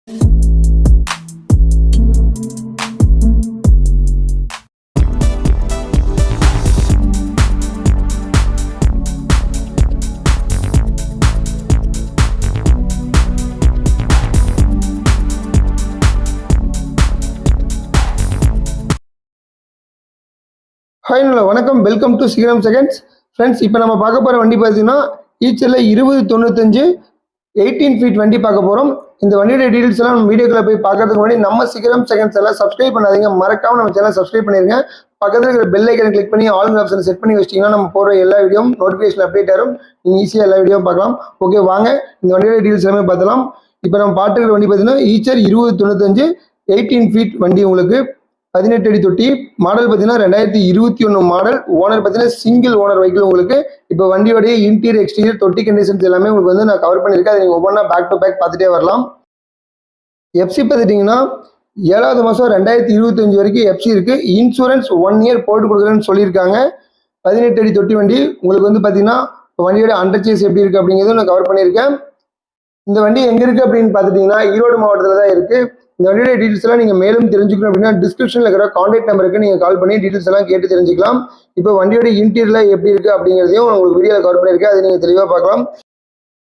Hi வணக்கம், welcome to சிகரம் seconds. Friends, இப்போ நம்ம பார்க்க போகிற வண்டி பார்த்தீங்கன்னா ஈச்சரில் 2095 18 ஃபீட் வண்டி பார்க்க போகிறோம். இந்த வண்டியோட டீட்டெயில்ஸ் எல்லாம் நம்ம வீடியோக்குள்ள போய் பார்க்கறதுக்கு முன்னாடி நம்ம சிகரம் செகண்ட்ஸ் எல்லாம் சப்ஸ்கிரைப் பண்ணாதீங்க, மறக்காம நம்ம சேனல் சப்ஸ்கிரைப் பண்ணிருங்க. பக்கத்தில் இருக்கிற பெல் ஐக்கனை கிளிக் பண்ணி ஆல் ஆப்ஷன் செட் பண்ணி வச்சிட்டிங்கன்னா நம்ம போகிற எல்லா வீடியோவும் நோட்டிஃபிகேஷன் அப்டேட் ஆகும். நீங்கள் ஈஸியாக எல்லா வீடியோவும் பார்க்கலாம். ஓகே, வாங்க இந்த வண்டியோட டீட்டெயில்ஸ் எல்லாமே பார்த்தலாம். இப்போ நம்ம பார்த்துக்கிற வண்டி பார்த்தீங்கன்னா ஈச்சர் 2095 18 ஃபீட் வண்டி. உங்களுக்கு 18 அடி தொட்டி. மாடல் பார்த்தீங்கன்னா 2021 மாடல். ஓனர் பார்த்தீங்கன்னா சிங்கிள் ஓனர் வெஹிக்கிள் உங்களுக்கு. இப்போ வண்டியோடைய இன்டீரியர் எக்ஸ்டீரியர் தொட்டி கண்டிஷன்ஸ் எல்லாமே உங்களுக்கு வந்து நான் கவர் பண்ணியிருக்கேன். அதை நீங்கள் ஒவ்வொன்றா பேக் டு பேக் பார்த்துட்டே வரலாம். எஃப்சி பார்த்துட்டிங்கன்னா 7வது மாதம் 2025 வரைக்கும் எஃப்சி இருக்குது. இன்சூரன்ஸ் 1 இயர் போட்டு கொடுக்குறேன்னு சொல்லியிருக்காங்க. 18 அடி தொட்டி வண்டி உங்களுக்கு வந்து பார்த்தீங்கன்னா வண்டியோட அண்டர்சேஸ் எப்படி இருக்குது அப்படிங்கிறதும் நான் கவர் பண்ணியிருக்கேன். இந்த வண்டி எங்கே இருக்குது அப்படின்னு பார்த்துட்டிங்கன்னா ஈரோடு மாவட்டத்தில் தான் இருக்குது. இந்த வண்டியோட டீட்டெயில்ஸ் எல்லாம் நீங்கள் மேலும் தெரிஞ்சுக்கணும் அப்படின்னா டிஸ்கிரிப்ஷனில் இருக்கிற கான்டாக்ட் நம்பருக்கு நீங்கள் கால் பண்ணி டீட்டெயில்ஸ் எல்லாம் கேட்டு தெரிஞ்சுக்கலாம். இப்போ வண்டியோட இன்டீரியரில் எப்படி இருக்குது அப்படிங்கிறதையும் உங்களுக்கு வீடியோவில் கவர் பண்ணியிருக்கேன். அதை நீங்கள் தெளிவாக பார்க்கலாம்.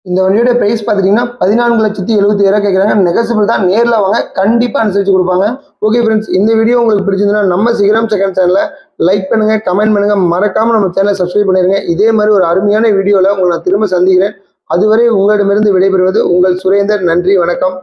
இந்த வண்டியோட ப்ரைஸ் பார்த்துட்டிங்கன்னா 14,70,000 கேட்குறாங்க. நெகசிபிள் தான், நேரில் வாங்க, கண்டிப்பாக அனுசரித்து கொடுப்பாங்க. ஓகே ஃப்ரெண்ட்ஸ், இந்த வீடியோ உங்களுக்கு பிடிச்சிருந்தா நம்ம சிகரம் செகண்ட் சேனலை லைக் பண்ணுங்கள், கமெண்ட் பண்ணுங்கள், மறக்காமல் நம்ம சேனலை சப்ஸ்கிரைப் பண்ணிடுங்க. இதே மாதிரி ஒரு அருமையான வீடியோவில் உங்களை நான் திரும்ப சந்திக்கிறேன். அதுவரை உங்களிடமிருந்து விடைபெறுவது உங்கள் சுரேந்தர். நன்றி, வணக்கம்.